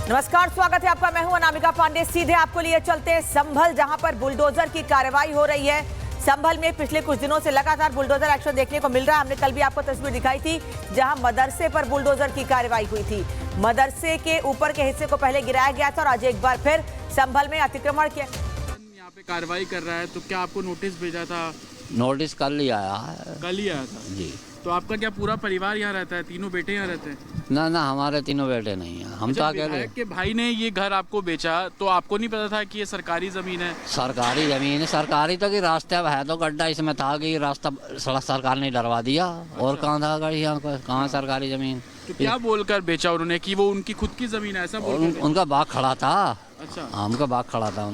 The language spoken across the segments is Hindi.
नमस्कार, स्वागत है आपका। मैं हूं अनामिका पांडे। सीधे आपको लिए चलते हैं संभल, जहां पर बुलडोजर की कार्रवाई हो रही है। संभल में पिछले कुछ दिनों से लगातार बुलडोजर एक्शन देखने को मिल रहा है। हमने कल भी आपको तस्वीर दिखाई थी जहां मदरसे पर बुलडोजर की कार्रवाई हुई थी। मदरसे के ऊपर के हिस्से को पहले गिराया गया था और आज एक बार फिर संभल में अतिक्रमण के यहाँ पे कार्रवाई कर रहा है, तो क्या आपको नोटिस भेजा था? नोटिस कल ही आया है। कल ही आया था जी। तो आपका क्या पूरा परिवार यहाँ रहता है? तीनों बेटे यहाँ रहते हैं? ना ना, हमारे तीनों बेटे नहीं हैं। हम तो अकेले। विधायक के भाई ने ये घर आपको बेचा, तो आपको नहीं पता था कि ये सरकारी जमीन है? सरकारी जमीन है, सरकारी तो कि रास्ते अब है तो गड्ढा इसमें था कि रास्ता सड़क सरकार ने डरवा दिया। और कहाँ था गाड़ी, यहाँ कहाँ सरकारी जमीन? तो क्या बोलकर बेचा उन्होंने कि वो उनकी खुद की जमीन है, ऐसा बोल? उनका बाग खड़ा था। अच्छा, उनका बाग खड़ा था।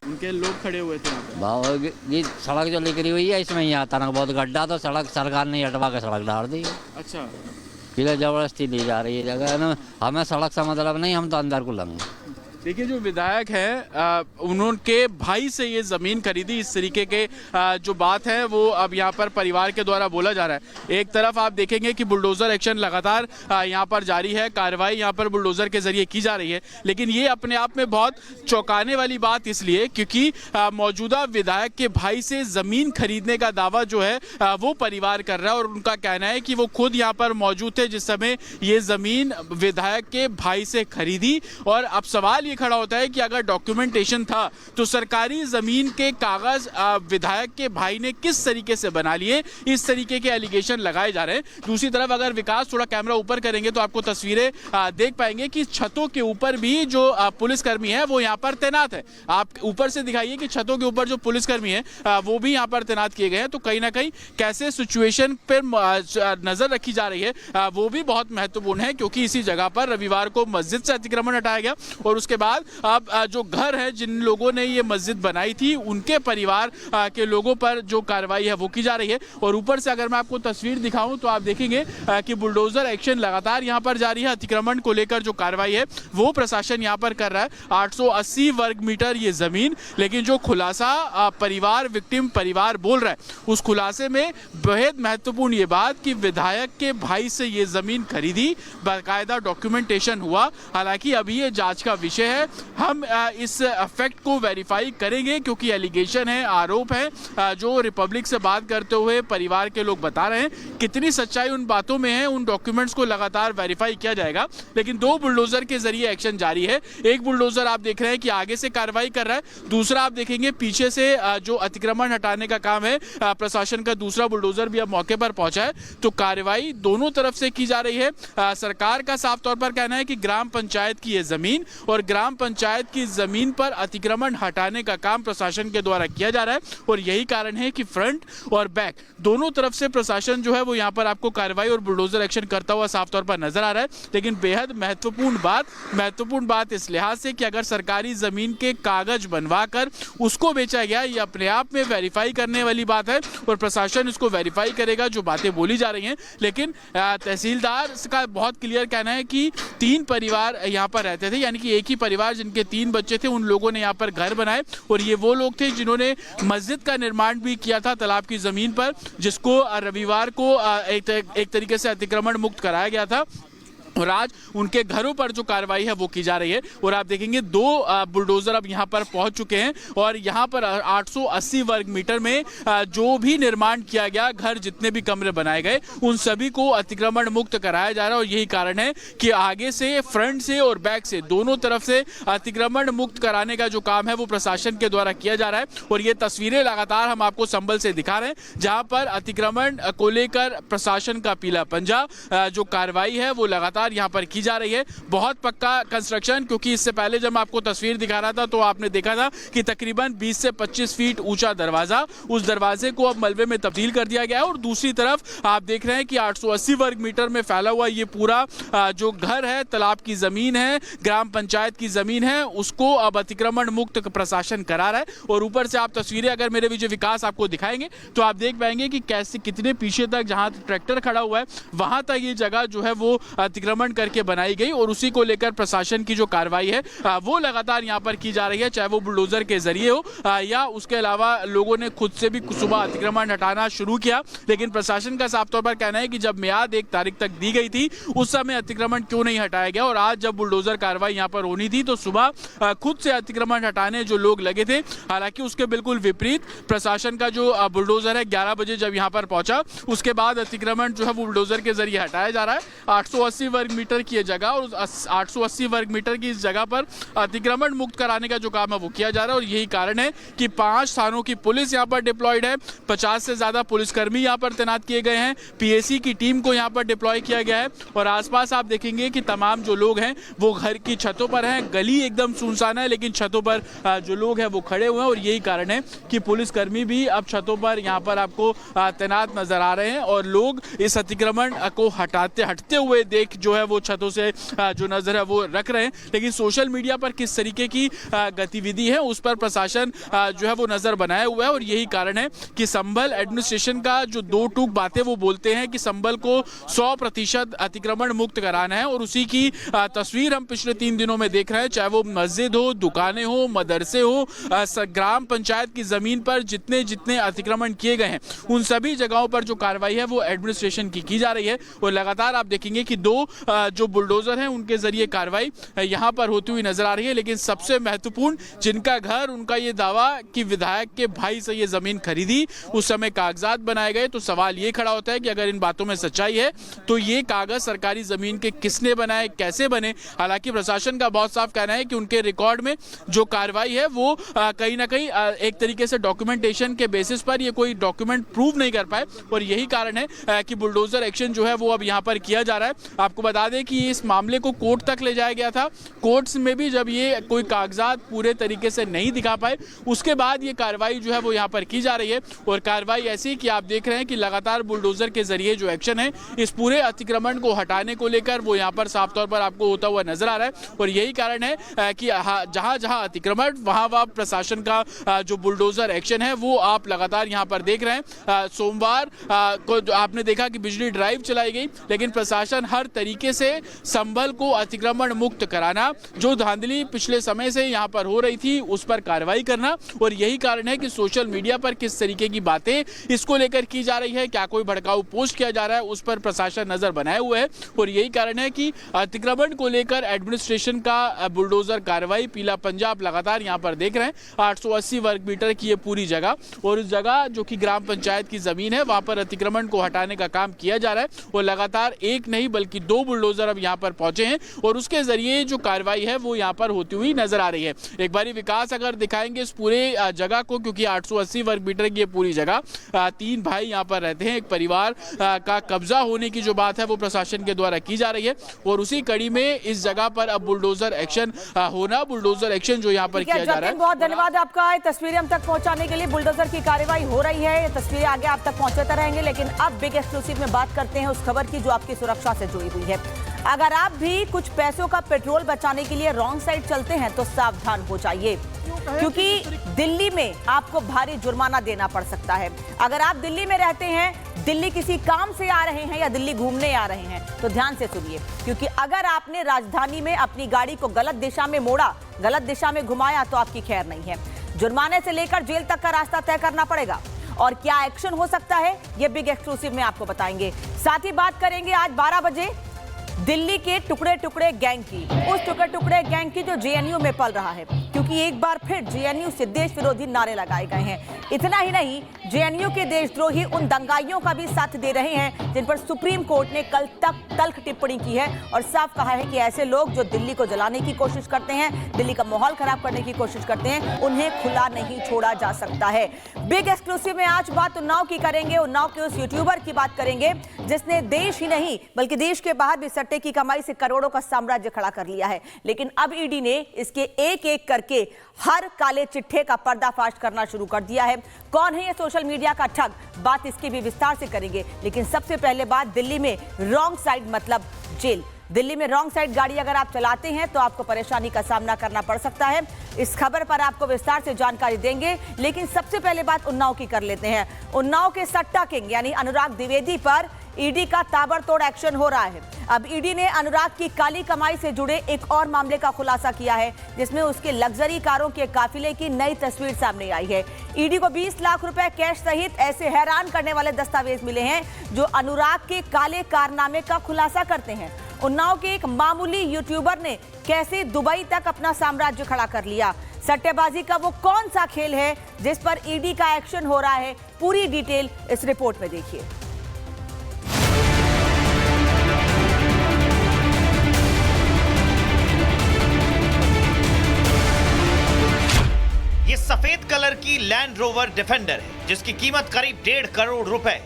उनके लोग खड़े हुए थे यहाँ बाग ये सड़क जो निकली हुई है इसमें ही आता ना बहुत गड्ढा, तो सड़क सरकार ने हटवा के सड़क डाल दी। पे? अच्छा, किले जबरदस्ती ली जा रही है जगह ना। हमें सड़क से मतलब नहीं, हम तो अंदर को लंगे। देखिए जो विधायक है उन्होंने भाई से ये ज़मीन खरीदी, इस तरीके के जो बात है वो अब यहाँ पर परिवार के द्वारा बोला जा रहा है। एक तरफ आप देखेंगे कि बुलडोज़र एक्शन लगातार यहाँ पर जारी है, कार्रवाई यहाँ पर बुलडोज़र के जरिए की जा रही है। लेकिन ये अपने आप में बहुत चौंकाने वाली बात इसलिए क्योंकि मौजूदा विधायक के भाई से ज़मीन खरीदने का दावा जो है वो परिवार कर रहा है और उनका कहना है कि वो खुद यहाँ पर मौजूद थे जिस समय ये ज़मीन विधायक के भाई से खरीदी। और अब सवाल खड़ा होता है कि अगर डॉक्यूमेंटेशन था तो सरकारी जमीन के कागज विधायक के भाई ने किस तरीके से बना लिए? इस तरीके के एलिगेशन लगाए जा रहे हैं। दूसरी तरफ अगर विकास थोड़ा कैमरा ऊपर करेंगे तो आपको तस्वीरें देख पाएंगे कि छतों के ऊपर भी जो पुलिसकर्मी है वो यहाँ पर तैनात है। आप ऊपर से दिखाइए कि छतों के ऊपर जो पुलिसकर्मी है वो भी यहाँ पर तैनात किए गए हैं। तो कहीं ना कहीं कैसे सिचुएशन पर नजर रखी जा रही है वो भी बहुत महत्वपूर्ण है, क्योंकि इसी जगह पर रविवार को मस्जिद से अतिक्रमण हटाया गया और उसके बाद अब जो घर है जिन लोगों ने ये मस्जिद बनाई थी उनके परिवार के लोगों पर जो कार्रवाई है वो की जा रही है। और ऊपर से अगर मैं आपको तस्वीर दिखाऊं तो आप देखेंगे कि बुलडोजर एक्शन लगातार यहाँ पर जारी है। अतिक्रमण को लेकर जो कार्रवाई है वो प्रशासन यहाँ पर कर रहा है। 880 वर्ग मीटर ये जमीन, लेकिन जो खुलासा परिवार विक्टिम परिवार बोल रहा है उस खुलासे में बेहद महत्वपूर्ण ये बात कि विधायक के भाई से ये जमीन खरीदी, बाकायदा डॉक्यूमेंटेशन हुआ। हालांकि अभी ये जांच का विषय है, हम इस फैक्ट को वेरीफाई करेंगे क्योंकि एलिगेशन है, आरोप है जो रिपब्लिक से बात करते हुए परिवार के लोग बता रहे हैं। कितनी सच्चाई उन बातों में है, उन डॉक्यूमेंट्स को लगातार वेरीफाई किया जाएगा। लेकिन दो बुलडोजर के जरिए एक्शन जारी है। एक बुलडोजर आप देख रहे हैं कि आगे से कार्रवाई कर रहा है, दूसरा आप देखेंगे पीछे से जो अतिक्रमण हटाने का काम है प्रशासन का दूसरा बुलडोजर भी अब मौके पर पहुंचा है। तो कार्रवाई दोनों तरफ से की जा रही है। सरकार का साफ तौर पर कहना है कि ग्राम पंचायत की यह जमीन और ग्राम पंचायत की जमीन पर अतिक्रमण हटाने का काम प्रशासन के द्वारा किया जा रहा है और यही कारण है कि फ्रंट और बैक दोनों तरफ से प्रशासन जो है वो यहाँ पर आपको कार्रवाई और बुलडोजर एक्शन करता हुआ साफ तौर पर नजर आ रहा है। लेकिन बेहद महत्वपूर्ण बात इस लिहाज से कि अगर सरकारी जमीन के कागज बनवा कर उसको बेचा गया, ये अपने आप में वेरीफाई करने वाली बात है और प्रशासन इसको वेरीफाई करेगा जो बातें बोली जा रही हैं। लेकिन तहसीलदार का बहुत क्लियर कहना है कि 3 परिवार यहाँ पर रहते थे, यानी कि एक ही परिवार जिनके 3 बच्चे थे उन लोगों ने यहाँ पर घर बनाए और ये वो लोग थे जिन्होंने मस्जिद का निर्माण भी किया था तालाब की जमीन पर, जिसको रविवार को एक तरीके से अतिक्रमण मुक्त कराया गया था और आज उनके घरों पर जो कार्रवाई है वो की जा रही है। और आप देखेंगे 2 बुलडोजर अब यहाँ पर पहुंच चुके हैं और यहाँ पर 880 वर्ग मीटर में जो भी निर्माण किया गया, घर जितने भी कमरे बनाए गए उन सभी को अतिक्रमण मुक्त कराया जा रहा है। और यही कारण है कि आगे से, फ्रंट से और बैक से दोनों तरफ से अतिक्रमण मुक्त कराने का जो काम है वो प्रशासन के द्वारा किया जा रहा है। और ये तस्वीरें लगातार हम आपको संभल से दिखा रहे हैं जहाँ पर अतिक्रमण को लेकर प्रशासन का पीला पंजा, जो कार्रवाई है वो लगातार यहाँ पर की जा रही है। बहुत पक्का कंस्ट्रक्शन, क्योंकि इससे पहले जब मैं आपको तस्वीर दिखा रहा था तो आपने देखा था कि तकरीबन 20 से 25 फीट ऊंचा दरवाजा, उस दरवाजे को अब मलबे में तब्दील कर दिया गया है। और दूसरी तरफ आप देख रहे हैं कि 880 वर्ग मीटर में फैला हुआ ये पूरा जो घर है, तालाब की जमीन है, ग्राम पंचायत की जमीन है, उसको अब अतिक्रमण मुक्त प्रशासन करा रहा है। और ऊपर से आप तस्वीरें अगर मेरे विजय विकास आपको दिखाएंगे तो आप देख पाएंगे कि कैसे कितने पीछे तक जहां ट्रैक्टर खड़ा हुआ है वहां तक ये जगह जो है वो अतिक्रमण अतिक्रमण करके बनाई गई और उसी को लेकर प्रशासन की जो कार्रवाई है वो लगातार यहाँ पर की जा रही है, चाहे वो बुलडोजर के जरिए हो या उसके अलावा लोगों ने खुद से भी सुबह अतिक्रमण हटाना शुरू किया। लेकिन प्रशासन का साफ तौर पर कहना है कि जब मियाद 1 तारीख तक दी गई थी उस समय अतिक्रमण क्यों नहीं हटाया गया, और आज जब बुलडोजर कार्रवाई यहाँ पर होनी थी तो सुबह खुद से अतिक्रमण हटाने जो लोग लगे थे। हालांकि उसके बिल्कुल विपरीत प्रशासन का जो बुलडोजर है 11 बजे जब यहाँ पर पहुंचा उसके बाद अतिक्रमण जो है वो बुलडोजर के जरिए हटाया जा रहा है। 880 वर्ग मीटर की जगह और 880 वर्ग मीटर की इस जगह पर अतिक्रमण मुक्त कराने का जो काम है वो किया जा रहा है, और यही कारण है कि 5 थानों की पुलिस यहाँ पर डिप्लॉयड है, 50 से ज्यादा पुलिसकर्मी यहाँ पर तैनात किए गए हैं, पीएसी की टीम को यहाँ पर डिप्लॉय किया गया है, और आसपास आप देखेंगे कि तमाम जो लोग हैं वो घर की छतों पर हैं। गली एकदम सुनसान है लेकिन छतों पर जो लोग हैं वो खड़े हुए हैं, और यही कारण है कि पुलिसकर्मी भी अब छतों पर यहाँ पर आपको तैनात नजर आ रहे हैं, और लोग इस अतिक्रमण को हटते हुए देख जो है वो छतों से जो नजर है वो रख रहे हैं। लेकिन सोशल मीडिया पर किस तरीके की गतिविधि है उस पर प्रशासन जो है वो नजर बनाए हुआ है, और यही कारण है कि संभल एडमिनिस्ट्रेशन का जो 2 टूक बातें वो बोलते हैं कि संभल को 100% अतिक्रमण मुक्त कराना है, और उसी की तस्वीर हम पिछले 3 दिनों में देख रहे हैं, चाहे वो मस्जिद हो, दुकानें हो, मदरसे हो, ग्राम पंचायत की जमीन पर जितने अतिक्रमण किए गए हैं उन सभी जगहों पर जो कार्रवाई है वो एडमिनिस्ट्रेशन की जा रही है। और लगातार आप देखेंगे कि 2 जो बुलडोजर हैं उनके जरिए कार्रवाई यहां पर होती हुई नजर आ रही है। लेकिन सबसे महत्वपूर्ण, जिनका घर, उनका ये दावा कि विधायक के भाई से ये जमीन खरीदी, उस समय कागजात बनाए गए, तो सवाल ये खड़ा होता है कि अगर इन बातों में सच्चाई है तो ये कागज सरकारी जमीन के किसने बनाए, कैसे बने। हालांकि प्रशासन का बहुत साफ कहना है कि उनके रिकॉर्ड में जो कार्रवाई है वो कहीं ना कहीं एक तरीके से डॉक्यूमेंटेशन के बेसिस पर ये कोई डॉक्यूमेंट प्रूव नहीं कर पाए, और यही कारण है कि बुलडोजर एक्शन जो है वो अब यहाँ पर किया जा रहा है। आपको बता दें कि इस मामले को कोर्ट तक ले जाया गया था, कोर्ट्स में भी जब ये कोई कागजात पूरे तरीके से नहीं दिखा पाए उसके बाद ये कार्रवाई जो है वो यहाँ पर की जा रही है। और कार्रवाई ऐसी कि आप देख रहे हैं कि लगातार बुलडोजर के जरिए जो एक्शन है इस पूरे अतिक्रमण को हटाने को लेकर वो यहाँ पर साफ तौर पर आपको होता हुआ नजर आ रहा है, और यही कारण है कि जहां जहां अतिक्रमण वहां प्रशासन का जो बुलडोजर एक्शन है वो आप लगातार यहाँ पर देख रहे हैं। सोमवार को आपने देखा कि बिजली ड्राइव चलाई गई, लेकिन प्रशासन हर तरीके से संभल को अतिक्रमण मुक्त कराना, जो धांधली पिछले समय से यहाँ पर हो रही थी उस पर कार्रवाई करना, और यही कारण है कि सोशल मीडिया पर किस तरीके की बातें इसको लेकर की जा रही है, क्या कोई भड़काऊ पोस्ट किया जा रहा है, उस पर प्रशासन नजर बनाए हुए है। और यही कारण है कि अतिक्रमण को लेकर एडमिनिस्ट्रेशन का बुलडोजर कार्रवाई पीला पंजाब लगातार यहाँ पर देख रहे हैं। 880 वर्ग मीटर की ये पूरी जगह, और उस जगह जो कि ग्राम पंचायत की जमीन है वहां पर अतिक्रमण को हटाने का काम किया जा रहा है, और लगातार एक नहीं बल्कि 2 बुलडोजर अब यहाँ पर पहुंचे हैं, और उसके जरिए जो कार्रवाई है वो यहाँ पर होती हुई नजर आ रही है। एक बारी विकास अगर दिखाएंगे इस पूरे जगह को, क्योंकि 880 वर्ग मीटर की ये पूरी जगह 3 भाई यहाँ पर रहते हैं, एक परिवार का कब्जा होने की जो बात है वो प्रशासन के द्वारा की जा रही है, और उसी कड़ी में इस जगह पर अब बुलडोजर एक्शन होना, बुलडोजर एक्शन जो यहाँ पर किया जा रहा है। बहुत धन्यवाद आपका तस्वीरें हम तक पहुंचाने के लिए। बुलडोजर की कार्रवाई हो रही है, ये तस्वीरें आगे आप तक पहुंचाते रहेंगे, लेकिन अब बिग एक्सक्लूसिव में बात करते हैं उस खबर की जो आपकी सुरक्षा से जुड़ी हुई है। अगर आप भी कुछ पैसों का पेट्रोल बचाने के लिए रॉन्ग साइड चलते हैं तो सावधान हो जाइए, क्योंकि दिल्ली में आपको भारी जुर्माना देना पड़ सकता है। अगर आप दिल्ली में रहते हैं, दिल्ली किसी काम से आ रहे हैं या दिल्ली घूमने आ रहे हैं तो ध्यान से सुनिए, क्योंकि अगर आपने राजधानी में अपनी गाड़ी को गलत दिशा में मोड़ा, गलत दिशा में घुमाया तो आपकी खैर नहीं है। जुर्माने से लेकर जेल तक का रास्ता तय करना पड़ेगा, और क्या एक्शन हो सकता है ये बिग एक्सक्लूसिव में आपको बताएंगे। साथ ही बात करेंगे आज 12 बजे दिल्ली के टुकड़े टुकड़े गैंग की, उस टुकड़े टुकड़े गैंग की जो जेएनयू में पल रहा है, क्योंकि एक बार फिर जेएनयू से देश विरोधी नारे लगाए गए हैं। इतना ही नहीं, जेएनयू के देशद्रोही उन दंगाइयों का भी साथ दे रहे हैं जिन पर सुप्रीम कोर्ट ने कल तक तल्ख टिप्पणी की है और साफ कहा है कि ऐसे लोग जो दिल्ली को जलाने की कोशिश करते हैं, दिल्ली का माहौल खराब करने की कोशिश करते हैं, उन्हें खुला नहीं छोड़ा जा सकता है। बिग एक्सक्लूसिव में आज बात उन्नाव की करेंगे, उन्नाव के उस यूट्यूबर की बात करेंगे जिसने देश ही नहीं बल्कि देश के बाहर भी सट्टे की कमाई से करोड़ों का साम्राज्य खड़ा कर लिया है। लेकिन अब ईडी ने इसके एक एक करके हर काले चिट्ठे का पर्दाफाश करना शुरू कर दिया है। कौन है ये सोशल मीडिया का ठग, बात इसकी भी विस्तार से करेंगे। लेकिन सबसे पहले बात दिल्ली में रॉन्ग साइड मतलब जेल। दिल्ली में रॉन्ग साइड गाड़ी अगर आप चलाते हैं तो आपको परेशानी का सामना करना पड़ सकता है। इस खबर पर आपको विस्तार से जानकारी देंगे, लेकिन सबसे पहले बात उन्नाव की कर लेते हैं। उन्नाव के सट्टा किंग यानी अनुराग द्विवेदी पर ईडी का ताबड़तोड़ एक्शन हो रहा है। अब ईडी ने अनुराग की काली कमाई से जुड़े एक और मामले का खुलासा किया है, जिसमें उसके लग्जरी कारों के काफिले की नई तस्वीर सामने आई है। ईडी को 20 लाख रुपए कैश सहित ऐसे हैरान करने वाले दस्तावेज मिले हैं जो अनुराग के काले कारनामे का खुलासा करते हैं। उन्नाव के एक मामूली यूट्यूबर ने कैसे दुबई तक अपना साम्राज्य खड़ा कर लिया। सट्टेबाजी का वो कौन सा खेल है जिस पर ईडी का एक्शन हो रहा है, पूरी डिटेल इस रिपोर्ट में देखिए। ये सफेद कलर की लैंड रोवर डिफेंडर है जिसकी कीमत करीब 1.5 करोड़ रुपए।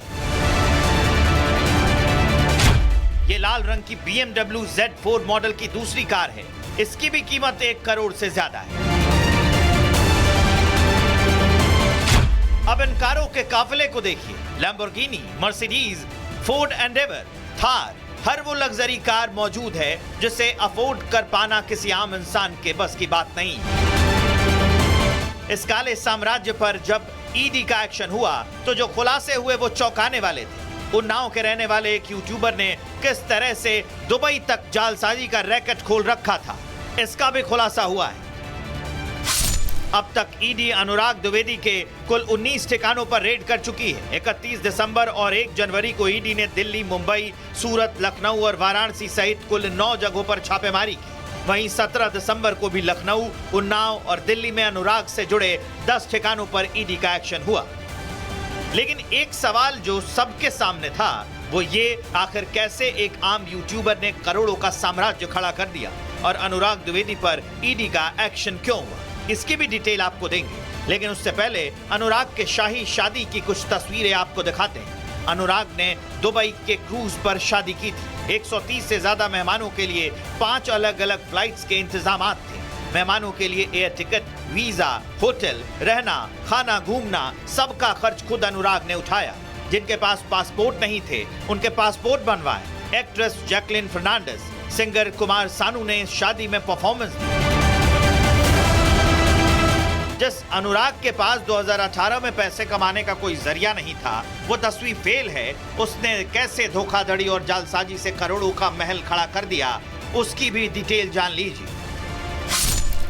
ये लाल रंग की BMW Z4 मॉडल की दूसरी कार है, इसकी भी कीमत 1 करोड़ से ज्यादा है। अब इन कारों के काफिले को देखिए। Lamborghini, Mercedes, Ford Endeavour, Thar, हर वो लग्जरी कार मौजूद है जिसे अफोर्ड कर पाना किसी आम इंसान के बस की बात नहीं। इस काले साम्राज्य पर जब ईडी का एक्शन हुआ तो जो खुलासे हुए वो चौंकाने वाले थे। उन्नाव के रहने वाले एक यूट्यूबर ने किस तरह से दुबई तक जालसाजी का रैकेट खोल रखा था, इसका भी खुलासा हुआ है। अब तक ईडी अनुराग द्विवेदी के कुल 19 ठिकानों पर रेड कर चुकी है। 31 दिसंबर और 1 जनवरी को ईडी ने दिल्ली, मुंबई, सूरत, लखनऊ और वाराणसी सहित कुल 9 जगहों पर छापेमारी की। वहीं 17 दिसंबर को भी लखनऊ, उन्नाव और दिल्ली में अनुराग से जुड़े 10 ठिकानों पर ईडी का एक्शन हुआ। लेकिन एक सवाल जो सबके सामने था वो ये, आखिर कैसे एक आम यूट्यूबर ने करोड़ों का साम्राज्य खड़ा कर दिया और अनुराग द्विवेदी पर ईडी का एक्शन क्यों हुआ, इसकी भी डिटेल आपको देंगे। लेकिन उससे पहले अनुराग के शाही शादी की कुछ तस्वीरें आपको दिखाते हैं। अनुराग ने दुबई के क्रूज पर शादी की थी। 130 से ज्यादा मेहमानों के लिए 5 अलग अलग फ्लाइट्स के इंतजाम थे। मेहमानों के लिए एयर टिकट, वीजा, होटल, रहना, खाना, घूमना, सबका खर्च खुद अनुराग ने उठाया। जिनके पास पासपोर्ट नहीं थे उनके पासपोर्ट बनवाए। Actress Jacqueline Fernandez, singer Kumar Sanu ने शादी में परफॉर्मेंस दी। जिस अनुराग के पास 2018 में पैसे कमाने का कोई जरिया नहीं था, वो 10वीं फेल है, उसने कैसे धोखाधड़ी और जालसाजी से करोड़ों का महल खड़ा कर दिया, उसकी भी डिटेल जान लीजिए।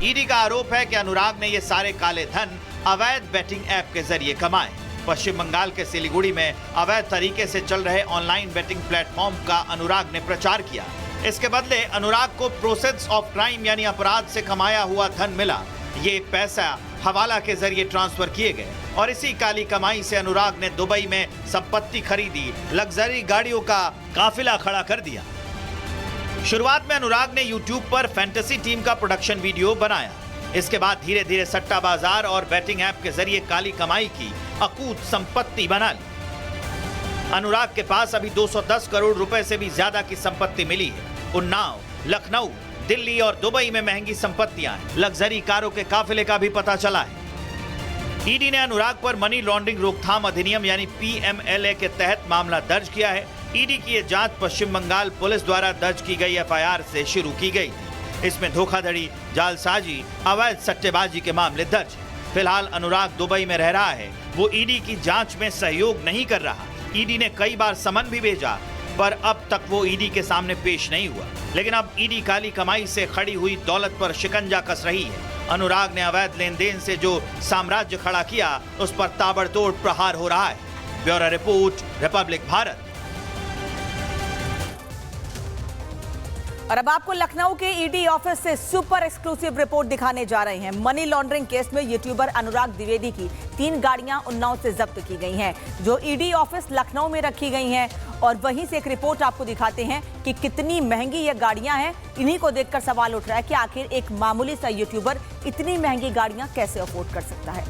ईडी का आरोप है कि अनुराग ने ये सारे काले धन अवैध बेटिंग ऐप के जरिए कमाए। पश्चिम बंगाल के सिलीगुड़ी में अवैध तरीके से चल रहे ऑनलाइन बेटिंग प्लेटफॉर्म का अनुराग ने प्रचार किया। इसके बदले अनुराग को प्रोसेस ऑफ क्राइम यानी अपराध से कमाया हुआ धन मिला। ये पैसा हवाला के जरिए ट्रांसफर किए गए और इसी काली कमाई से अनुराग ने दुबई में संपत्ति खरीदी, लग्जरी गाड़ियों का काफिला खड़ा कर दिया। शुरुआत में अनुराग ने YouTube पर फैंटेसी टीम का प्रोडक्शन वीडियो बनाया। इसके बाद धीरे धीरे सट्टा बाजार और बैटिंग ऐप के जरिए काली कमाई की अकूत संपत्ति बना ली। अनुराग के पास अभी 210 करोड़ रुपए से भी ज्यादा की संपत्ति मिली है। उन्नाव, लखनऊ, दिल्ली और दुबई में महंगी संपत्तियां हैं। लग्जरी कारों के काफिले का भी पता चला है। ईडी ने अनुराग पर मनी लॉन्ड्रिंग रोकथाम अधिनियम यानी PMLA के तहत मामला दर्ज किया है। ईडी की ये जांच पश्चिम बंगाल पुलिस द्वारा दर्ज की गई FIR से शुरू की गई थी। इसमें धोखाधड़ी, जालसाजी, अवैध सट्टेबाजी के मामले दर्ज हैं। फिलहाल अनुराग दुबई में रह रहा है। वो ईडी की जांच में सहयोग नहीं कर रहा। ईडी ने कई बार समन भी भेजा पर अब तक वो ईडी के सामने पेश नहीं हुआ। लेकिन अब ईडी काली कमाई से खड़ी हुई दौलत पर शिकंजा कस रही है। अनुराग ने अवैध लेन देन से जो साम्राज्य खड़ा किया उस पर ताबड़तोड़ प्रहार हो रहा है। Bureau report, Republic Bharat. और अब आपको लखनऊ के ईडी ऑफिस से सुपर एक्सक्लूसिव रिपोर्ट दिखाने जा रहे हैं। मनी लॉन्ड्रिंग केस में यूट्यूबर अनुराग द्विवेदी की 3 गाड़ियां उन्नाव से जब्त की गई हैं, जो ईडी ऑफिस लखनऊ में रखी गई हैं। और वहीं से एक रिपोर्ट आपको दिखाते हैं कि कितनी महंगी ये गाड़ियां हैं। इन्हीं को देखकर सवाल उठ रहा है कि आखिर एक मामूली सा यूट्यूबर इतनी महंगी गाड़ियां कैसे अफोर्ड कर सकता है।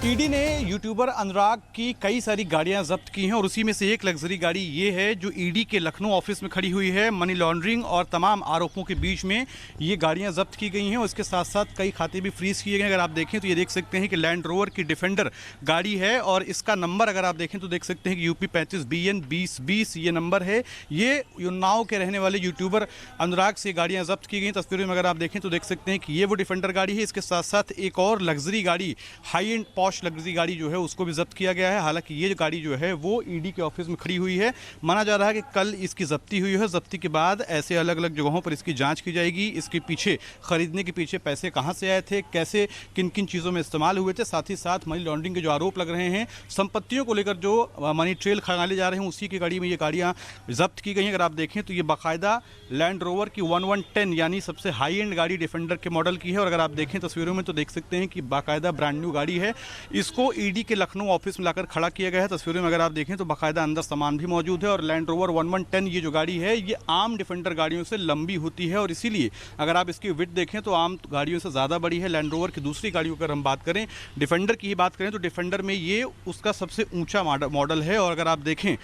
ईडी ने यूट्यूबर अनुराग की कई सारी गाड़ियां जब्त की हैं और उसी में से एक लग्जरी गाड़ी ये है जो ईडी के लखनऊ ऑफिस में खड़ी हुई है। मनी लॉन्ड्रिंग और तमाम आरोपों के बीच में ये गाड़ियां जब्त की गई हैं और इसके साथ साथ कई खाते भी फ्रीज किए गए। अगर आप देखें तो ये देख सकते हैं कि लैंड रोवर की डिफेंडर गाड़ी है और इसका नंबर अगर आप देखें तो देख सकते हैं कि UP 35BN 2020 ये नंबर है। ये उन्नाव के रहने वाले यूट्यूबर अनुराग से गाड़ियाँ जब्त की गई। तस्वीरों में अगर आप देखें तो देख सकते हैं कि ये वो डिफेंडर गाड़ी है। इसके साथ साथ एक और लग्जरी गाड़ी हाई एंड पॉश लग्जरी गाड़ी जो है उसको भी जब्त किया गया है। हालांकि ये गाड़ी जो है वो ईडी के ऑफिस में खड़ी हुई है। माना जा रहा है कि कल इसकी जब्ती हुई है। जब्ती के बाद ऐसे अलग अलग जगहों पर इसकी जांच की जाएगी। इसके पीछे खरीदने के पीछे पैसे कहां से आए थे, कैसे किन किन चीज़ों में इस्तेमाल हुए थे, साथ ही साथ मनी लॉन्ड्रिंग के जो आरोप लग रहे हैं, संपत्तियों को लेकर जो मनी ट्रेल खंगाले जा रहे हैं, उसी की गाड़ी में ये गाड़ियाँ जब्त की गई हैं। अगर आप देखें तो ये बाकायदा लैंड रोवर की 1110 यानी सबसे हाई एंड गाड़ी डिफेंडर के मॉडल की है। और अगर आप देखें तस्वीरों में तो देख सकते हैं कि बाकायदा ब्रांड न्यू गाड़ी है। इसको ईडी के लखनऊ ऑफिस में लाकर खड़ा किया गया है। तस्वीरों में अगर आप देखें तो बाकायदा अंदर सामान भी मौजूद है। और लैंड रोवर 1110 ये जो गाड़ी है ये आम डिफेंडर गाड़ियों से लंबी होती है और इसीलिए अगर आप इसकी विड्थ देखें तो आम गाड़ियों से ज़्यादा बड़ी है। लैंड रोवर की दूसरी गाड़ियों की अगर हम बात करें, डिफेंडर की ही बात करें तो डिफेंडर में ये उसका सबसे ऊंचा मॉडल है। और अगर आप देखें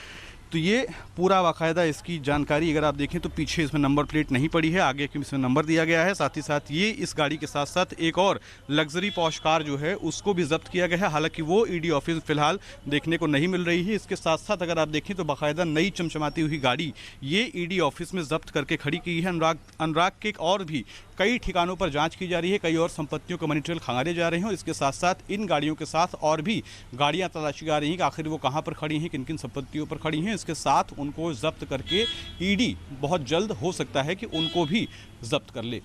तो ये पूरा बाकायदा इसकी जानकारी अगर आप देखें तो पीछे इसमें नंबर प्लेट नहीं पड़ी है, आगे की इसमें नंबर दिया गया है। साथ ही साथ ये इस गाड़ी के साथ साथ एक और लग्जरी पॉश कार जो है उसको भी जब्त किया गया है। हालांकि वो ईडी ऑफिस फिलहाल देखने को नहीं मिल रही है। इसके साथ साथ अगर आप देखें तो बाकायदा नई चमचमाती हुई गाड़ी ये ईडी ऑफिस में जब्त करके खड़ी की है। अनुराग के और भी कई ठिकानों पर जांच की जा रही है, कई और संपत्तियों के मनी ट्रेल खंगाले जा रहे हैं। और इसके साथ साथ इन गाड़ियों के साथ और भी गाड़ियां तलाशी जा रही हैं कि आखिर वो कहां पर खड़ी हैं, किन किन संपत्तियों पर खड़ी हैं। इसके साथ उनको जब्त करके ईडी बहुत जल्द हो सकता है कि उनको भी जब्त कर ले।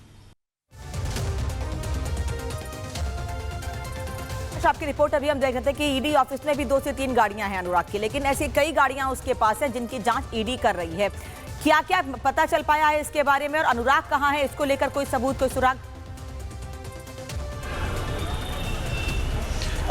आपकी रिपोर्ट अभी हम देख रहे थे कि ईडी ऑफिस में भी 2 से 3 गाड़ियां हैं अनुराग की, लेकिन ऐसी कई गाड़ियां उसके पास हैं जिनकी जांच ईडी कर रही है। क्या क्या पता चल पाया है इसके बारे में और अनुराग कहां है, इसको लेकर कोई सबूत, कोई सुराग?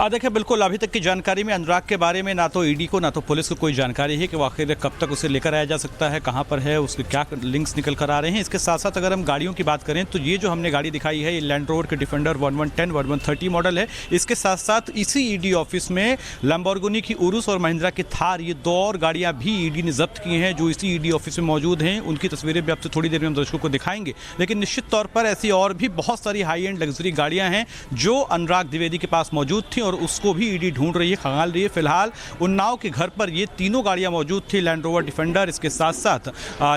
देखिए बिल्कुल अभी तक की जानकारी में अनुराग के बारे में ना तो ईडी को ना तो पुलिस को कोई जानकारी है कि वो आखिर कब तक उसे लेकर आया जा सकता है, कहां पर है, उसके क्या लिंक्स निकल कर आ रहे हैं। इसके साथ साथ अगर हम गाड़ियों की बात करें तो ये जो हमने गाड़ी दिखाई है ये लैंड रोवर के डिफेंडर 1110 1130 मॉडल है। इसके साथ साथ इसी ईडी ऑफिस में लैम्बोर्गिनी की उरुस और महिंद्रा की थार, ये 2 और गाड़ियाँ भी ईडी ने जब्त की हैं जो इसी ईडी ऑफिस में मौजूद हैं। उनकी तस्वीरें भी आपसे थोड़ी देर में हम दर्शकों को दिखाएंगे। लेकिन निश्चित तौर पर ऐसी और भी बहुत सारी हाई एंड लग्जरी गाड़ियाँ हैं जो अनुराग द्विवेदी के पास मौजूद थी और उसको भी ईडी ढूंढ रही है, खंगाल रही है। फिलहाल उन्नाव के घर पर ये तीनों गाड़ियां मौजूद थी, लैंड रोवर डिफेंडर, इसके साथ साथ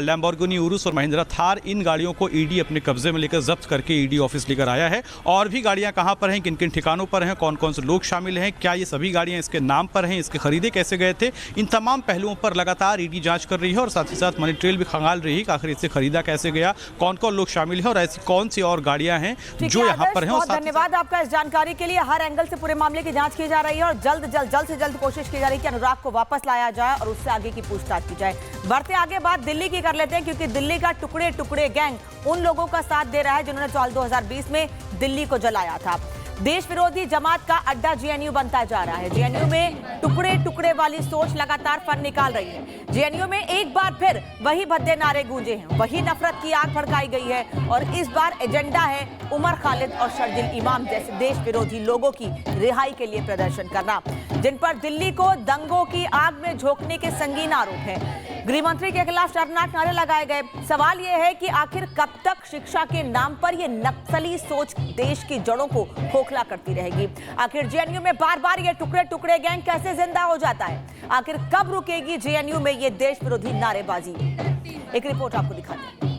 लैम्बोर्गिनी उरुस और महिंद्रा थार। इन गाड़ियों को ईडी अपने कब्जे में लेकर जब्त करके ईडी ऑफिस लेकर आया है। और भी गाड़ियां कहां पर हैं, किन किन ठिकानों पर हैं, कौन कौन से लोग शामिल हैं, क्या ये सभी गाड़ियां इसके नाम पर हैं, इसके खरीदे कैसे गए थे, इन तमाम पहलुओं पर लगातार ईडी जांच कर रही है। और साथ ही साथ मनी ट्रेल भी खंगाल रही है कि आखिर इससे खरीदा कैसे गया, कौन कौन लोग शामिल है और ऐसी कौन सी और गाड़ियां हैं जो यहाँ पर हैं। धन्यवाद आपका इस जानकारी के लिए। हर एंगल से पूरे मामले की जांच की जा रही है और जल्द से जल्द कोशिश की जा रही है कि अनुराग को वापस लाया जाए और उससे आगे की पूछताछ की जाए। बढ़ते आगे बात दिल्ली की कर लेते हैं, क्योंकि दिल्ली का टुकड़े टुकड़े गैंग उन लोगों का साथ दे रहा है जिन्होंने साल 2020 में दिल्ली को जलाया था। देश विरोधी जमात का अड्डा जेएनयू बनता जा रहा है। जेएनयू में टुकड़े टुकड़े वाली सोच लगातार फन निकाल रही है। जेएनयू में एक बार फिर वही भद्दे नारे गूंजे हैं, वही नफरत की आग भड़काई गई है और इस बार एजेंडा है उमर खालिद और शर्जिल इमाम जैसे देश विरोधी लोगों की रिहाई के लिए प्रदर्शन करना, जिन पर दिल्ली को दंगों की आग में झोंकने के संगीन आरोप है। गृह मंत्री के खिलाफ शर्मनाक नारे लगाए गए। सवाल यह है कि आखिर कब तक शिक्षा के नाम पर यह नक्सली सोच देश की जड़ों को खोखला करती रहेगी? आखिर जेएनयू में बार बार ये टुकड़े टुकड़े गैंग कैसे जिंदा हो जाता है? आखिर कब रुकेगी जेएनयू में ये देश विरोधी नारेबाजी? एक रिपोर्ट आपको दिखाते हैं।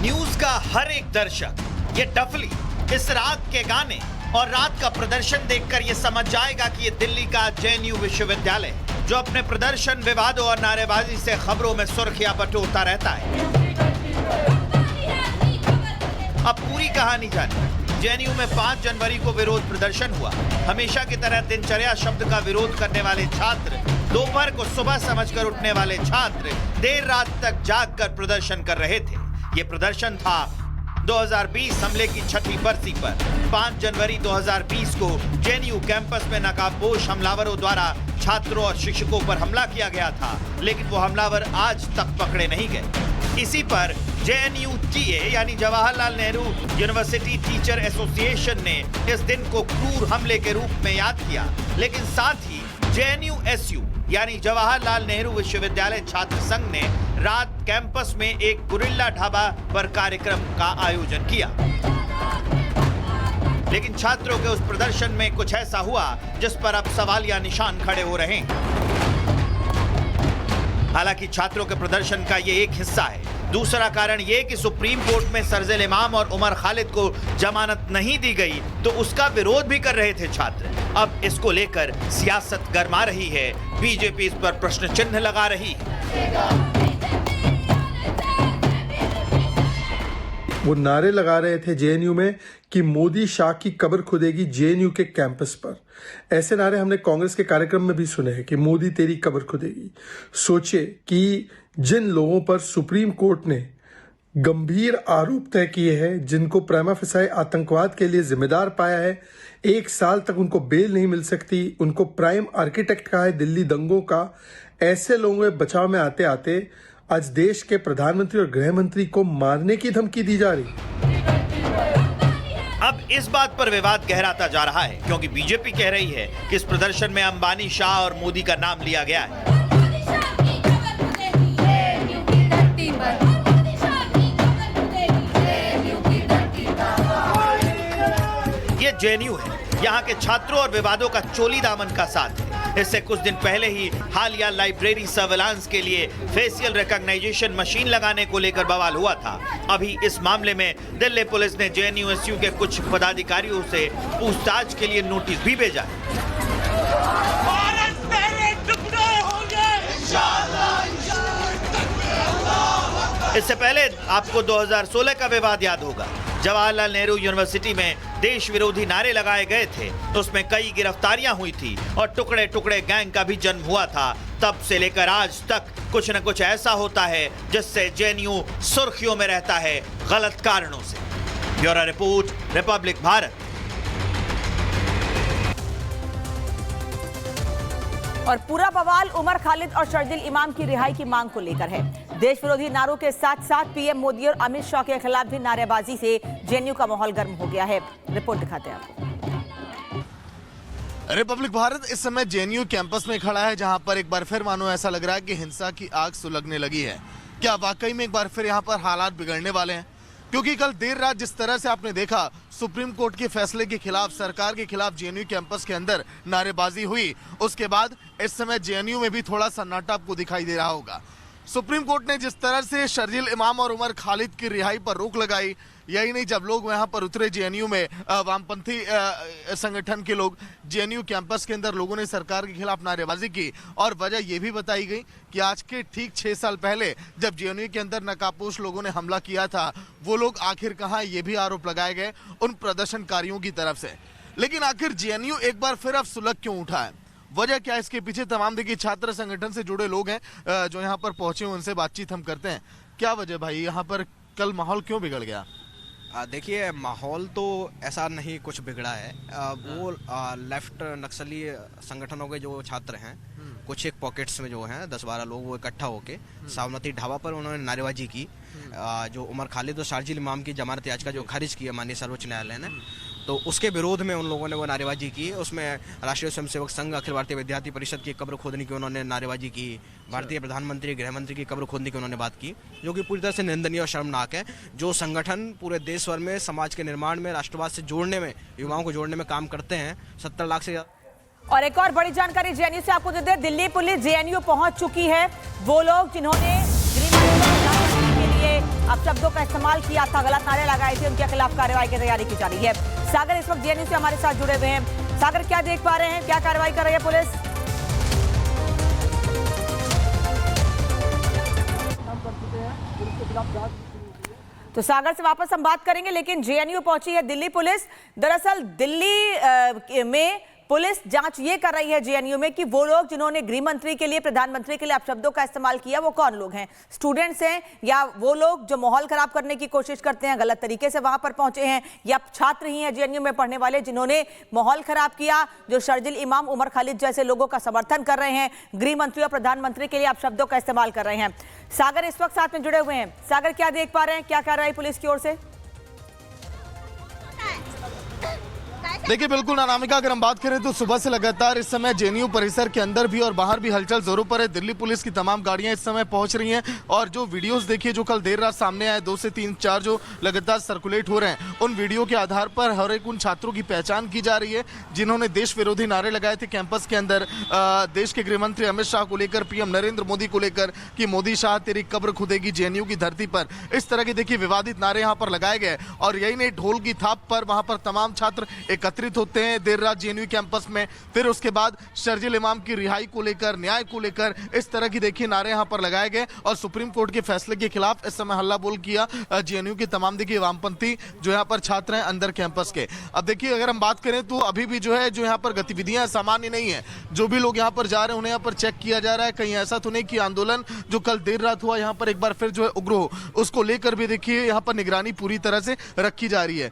न्यूज का हर एक दर्शक ये डफली, इस रात के गाने और रात का प्रदर्शन देखकर ये समझ जाएगा कि ये दिल्ली का जेएनयू विश्वविद्यालय जो अपने प्रदर्शन, विवादों और नारेबाजी से खबरों में सुर्खियां बटोरता रहता है। अब पूरी कहानी जानिए। जेएनयू में 5 जनवरी को विरोध प्रदर्शन हुआ। हमेशा की तरह दिनचर्या शब्द का विरोध करने वाले छात्र, दोपहर को सुबह समझकर उठने वाले छात्र देर रात तक जागकर प्रदर्शन कर रहे थे। ये प्रदर्शन था 2020 हमले की 6वीं बरसी पर। 5 जनवरी 2020 को जेएनयू कैंपस में नकाबपोश हमलावरों द्वारा छात्रों और शिक्षकों पर हमला किया गया था, लेकिन वो हमलावर आज तक पकड़े नहीं गए। इसी पर JNUTA यानी Jawaharlal Nehru university teacher association ने इस दिन को क्रूर हमले के रूप में याद किया, लेकिन साथ ही JNUSU यानी जवाहरलाल नेहरू विश्वविद्यालय छात्र संघ ने रात कैंपस में एक गुरिल्ला ढाबा पर कार्यक्रम का आयोजन किया। लेकिन छात्रों के उस प्रदर्शन में कुछ ऐसा हुआ जिस पर अब सवालिया निशान खड़े हो रहे हैं। हालांकि छात्रों के प्रदर्शन का ये एक हिस्सा है। दूसरा कारण ये कि सुप्रीम कोर्ट में शर्जिल इमाम और उमर खालिद को जमानत नहीं दी गई, तो उसका विरोध भी कर रहे थे छात्र। अब इसको लेकर सियासत गरमा रही है, बीजेपी इस पर प्रश्न चिन्ह लगा रही है। वो नारे लगा रहे थे जेएनयू में कि मोदी शाह की कब्र खुदेगी जेएनयू के कैंपस पर। ऐसे नारे हमने कांग्रेस के कार्यक्रम में भी सुने हैं कि मोदी तेरी कब्र खुदेगी। सोचिए कि जिन लोगों पर सुप्रीम कोर्ट ने गंभीर आरोप तय किए हैं, जिनको प्रेमा फसाए आतंकवाद के लिए जिम्मेदार पाया है, 1 साल तक उनको बेल नहीं मिल सकती, उनको प्राइम आर्किटेक्ट कहा है दिल्ली दंगों का, ऐसे लोगों के बचाव में आते आते आज देश के प्रधानमंत्री और गृह मंत्री को मारने की धमकी दी जा रही। अब इस बात पर विवाद गहराता जा रहा है, क्योंकि बीजेपी कह रही है कि इस प्रदर्शन में अंबानी, शाह और मोदी का नाम लिया गया है। ये जेएनयू है, यहाँ के छात्रों और विवादों का चोली दामन का साथ है। इससे कुछ दिन पहले ही हालिया लाइब्रेरी सर्विलांस के लिए फेशियल रिकॉग्नाइजेशन मशीन लगाने को लेकर बवाल हुआ था। अभी इस मामले में दिल्ली पुलिस ने जेएनयू के कुछ पदाधिकारियों से पूछताछ के लिए नोटिस भी भेजा है। इससे पहले आपको 2016 का विवाद याद होगा। जवाहरलाल नेहरू यूनिवर्सिटी में देश विरोधी नारे लगाए गए थे, उसमें कई गिरफ्तारियां हुई थी और टुकड़े टुकड़े गैंग का भी जन्म हुआ था। तब से लेकर आज तक कुछ न कुछ ऐसा होता है जिससे जेएनयू सुर्खियों में रहता है, गलत कारणों से। Bureau report, Republic Bharat. और पूरा बवाल उमर खालिद और शर्जिल इमाम की रिहाई की मांग को लेकर है। देश विरोधी नारों के साथ साथ पीएम मोदी और अमित शाह के खिलाफ भी नारेबाजी से जेएनयू का माहौल गर्म हो गया है। रिपोर्ट दिखाते हैं आपको। रिपब्लिक भारत इस समय जेएनयू कैंपस में खड़ा है, जहां पर एक बार फिर मानो ऐसा लग रहा है कि हिंसा की आग सुलगने लगी है। क्या वाकई में एक बार फिर यहां पर हालात बिगड़ने वाले हैं? क्योंकि कल देर रात जिस तरह से आपने देखा सुप्रीम कोर्ट के फैसले के खिलाफ, सरकार के खिलाफ जेएनयू कैंपस के अंदर नारेबाजी हुई, उसके बाद इस समय जेएनयू में भी थोड़ा सन्नाटा आपको दिखाई दे रहा होगा। सुप्रीम कोर्ट ने जिस तरह से शर्जिल इमाम और उमर खालिद की रिहाई पर रोक लगाई, यही नहीं, जब लोग वहां पर उतरे जेएनयू में, वामपंथी संगठन के लोग जेएनयू कैंपस के अंदर, लोगों ने सरकार के खिलाफ नारेबाजी की। और वजह यह भी बताई गई कि आज के ठीक 6 साल पहले जब जेएनयू के अंदर नकाबपोश लोगों ने हमला किया था, वो लोग आखिर कहां, ये भी आरोप लगाए गए उन प्रदर्शनकारियों की तरफ से। लेकिन आखिर जेएनयू एक बार फिर अब सुलग क्यों उठा है? वजह क्या है? इसके पीछे तमाम देखिए छात्र संगठन से जुड़े लोग हैं जो यहाँ पर पहुंचे, उनसे बातचीत हम करते हैं। क्या वजह भाई, यहाँ पर कल माहौल क्यों बिगड़ गया? देखिए, माहौल तो ऐसा नहीं कुछ बिगड़ा है। वो लेफ्ट नक्सली संगठनों के जो छात्र हैं, कुछ एक पॉकेट्स में जो हैं 10-12 लोग, वो इकट्ठा होके साबरमती ढाबा पर उन्होंने नारेबाजी की। जो उमर खालिद और शर्जिल इमाम की जमानत याचिका जो खारिज की है माननीय सर्वोच्च न्यायालय ने, तो उसके विरोध में उन लोगों ने वो नारेबाजी की। उसमें राष्ट्रीय स्वयंसेवक संघ, अखिल भारतीय विद्यार्थी परिषद की कब्र खोदने की उन्होंने नारेबाजी की। भारतीय प्रधानमंत्री, गृह मंत्री की कब्र खोदने की उन्होंने बात की, जो कि पूरी तरह से निंदनीय और शर्मनाक है। जो संगठन पूरे देश भर में समाज के निर्माण में, राष्ट्रवाद से जोड़ने में, युवाओं को जोड़ने में काम करते हैं, 70 लाख से। और एक और बड़ी जानकारी जेएनयू से आपको देते हैं। दिल्ली पुलिस जेएनयू पहुंच चुकी है। वो लोग जिन्होंने के लिए अपशब्दों का इस्तेमाल किया था, गलत नारे लगाए थे, उनके खिलाफ कार्रवाई की तैयारी की जा रही है। सागर इस वक्त जेएनयू से हमारे साथ जुड़े हुए हैं। सागर, क्या देख पा रहे हैं, क्या कार्रवाई कर रही है पुलिस? तो सागर से वापस हम बात करेंगे, लेकिन जेएनयू पहुंची है दिल्ली पुलिस। दरअसल दिल्ली में पुलिस जांच ये कर रही है जेएनयू में कि वो लोग जिन्होंने गृह मंत्री के लिए, प्रधानमंत्री के लिए अपशब्दों का इस्तेमाल किया, वो कौन लोग हैं? स्टूडेंट्स हैं या वो लोग जो माहौल खराब करने की कोशिश करते हैं, गलत तरीके से वहां पर पहुंचे हैं, या छात्र ही हैं जेएनयू में पढ़ने वाले जिन्होंने माहौल खराब किया, जो शर्जिल इमाम, उमर खालिद जैसे लोगों का समर्थन कर रहे हैं, गृह मंत्री और प्रधानमंत्री के लिए अपशब्दों का इस्तेमाल कर रहे हैं? सागर इस वक्त साथ में जुड़े हुए हैं। सागर, क्या देख पा रहे हैं, क्या कार्रवाई पुलिस की ओर से? देखिए बिल्कुल अनामिका, अगर हम बात करें तो सुबह से लगातार इस समय जेएनयू परिसर के अंदर भी और बाहर भी हलचल जोरों पर है। दिल्ली पुलिस की तमाम गाड़ियां इस समय पहुंच रही हैं और जो वीडियोस देखिए जो कल देर रात सामने आए 2 से 3 4 जो लगातार सर्कुलेट हो रहे हैं, उन वीडियो के आधार पर हर एक उन छात्रों की पहचान की जा रही है जिन्होंने देश विरोधी नारे लगाए थे कैंपस के अंदर देश के गृहमंत्री अमित शाह को लेकर, पीएम नरेंद्र मोदी को लेकर कि मोदी शाह तेरी कब्र खुदेगी जेएनयू की धरती पर। इस तरह के देखिए विवादित नारे यहाँ पर लगाए गए और यही नहीं, ढोल की थाप पर वहां पर तमाम छात्र एकत्रित होते हैं देर रात जेएनयू कैंपस में। फिर उसके बाद शर्जील इमाम की रिहाई को लेकर, न्याय को लेकर इस तरह की देखिए नारे यहां पर लगाए गए और सुप्रीम कोर्ट के फैसले के खिलाफ इस समय हल्ला बोल किया जेएनयू के तमाम देखिए वामपंथी जो यहां पर छात्र हैं अंदर कैंपस के। अब देखिए अगर हम बात करें तो अभी भी जो है जो यहां पर गतिविधियां सामान्य नहीं है। जो भी लोग यहां पर जा रहे हैं उन्हें यहां पर चेक किया जा रहा है, कहीं ऐसा तो नहीं कि आंदोलन जो कल देर रात हुआ यहां पर एक बार फिर जो है उग्र हो, उसको लेकर भी देखिए यहां पर निगरानी पूरी तरह से रखी जा रही है।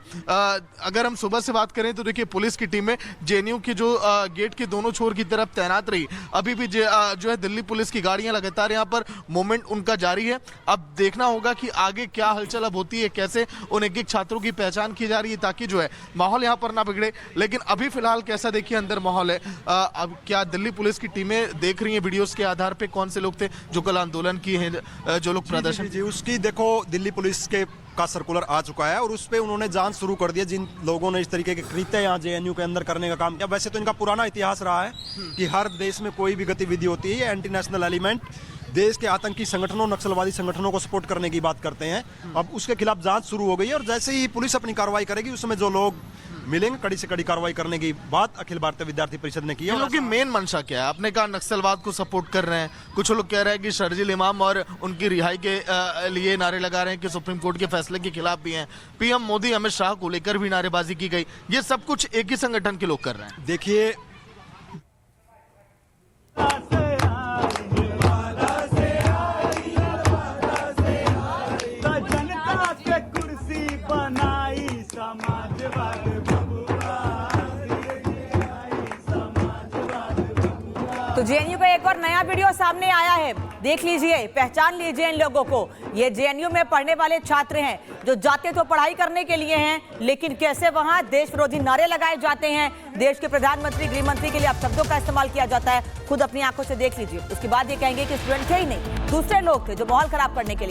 अगर हम सुबह से बात करें तो देखिए पुलिस की टीमें जेएनयू के जो गेट के दोनों छोर की तरफ तैनात रही। अभी भी जो है दिल्ली पुलिस की गाड़ियां लगातार यहां पर मूवमेंट उनका जारी है। अब देखना होगा कि आगे क्या हलचल अब होती है, कैसे उन एक छात्रों की पहचान की जा रही है ताकि जो है माहौल यहां पर ना बिगड़े। लेकिन अभी फिलहाल कैसा देखिए अंदर माहौल है, अब क्या दिल्ली पुलिस की टीमें देख रही हैं वीडियोस के आधार पर कौन से लोग थे जो कल आंदोलन किए हैं, जो लोग प्रदर्शन जी उसकी देखो दिल्ली पुलिस के का सर्कुलर आ चुका है और उस पे उन्होंने जांच शुरू कर दी है जिन लोगों ने इस तरीके के कृत्य यहाँ जेएनयू के अंदर करने का काम किया। वैसे तो इनका पुराना इतिहास रहा है कि हर देश में कोई भी गतिविधि होती है एंटी नेशनल एलिमेंट देश के आतंकी संगठनों, नक्सलवादी संगठनों को सपोर्ट करने की बात करते हैं। अब उसके खिलाफ जांच शुरू हो गई है और जैसे ही पुलिस अपनी कार्रवाई करेगी उसमें जो लोग मिलेंगे कड़ी से कड़ी कार्रवाई करने की बात अखिल भारतीय विद्यार्थी परिषद ने की है। इन लोगों की मेन मंशा क्या है? आपने कहा नक्सलवाद को सपोर्ट कर रहे हैं, कुछ लोग कह रहे हैं कि शर्जील इमाम और उनकी रिहाई के लिए नारे लगा रहे हैं कि सुप्रीम कोर्ट के फैसले के खिलाफ भी हैं। पीएम मोदी अमित शाह को लेकर भी नारेबाजी की गई। ये सब कुछ एक ही संगठन के लोग कर रहे हैं। देखिए तो जेएनयू का एक और नया वीडियो सामने आया है, देख लीजिए, पहचान लीजिए इन लोगों को। ये जेएनयू में पढ़ने वाले छात्र हैं जो जाते तो पढ़ाई करने के लिए हैं, लेकिन कैसे वहां देश विरोधी नारे लगाए जाते हैं, देश के प्रधानमंत्री, गृहमंत्री के लिए अपशब्दों का इस्तेमाल किया जाता है। खुद अपनी आंखों से देख लीजिए। उसके बाद ये कहेंगे कि स्टूडेंट थे ही नहीं, दूसरे लोग थे जो माहौल खराब करने के लिए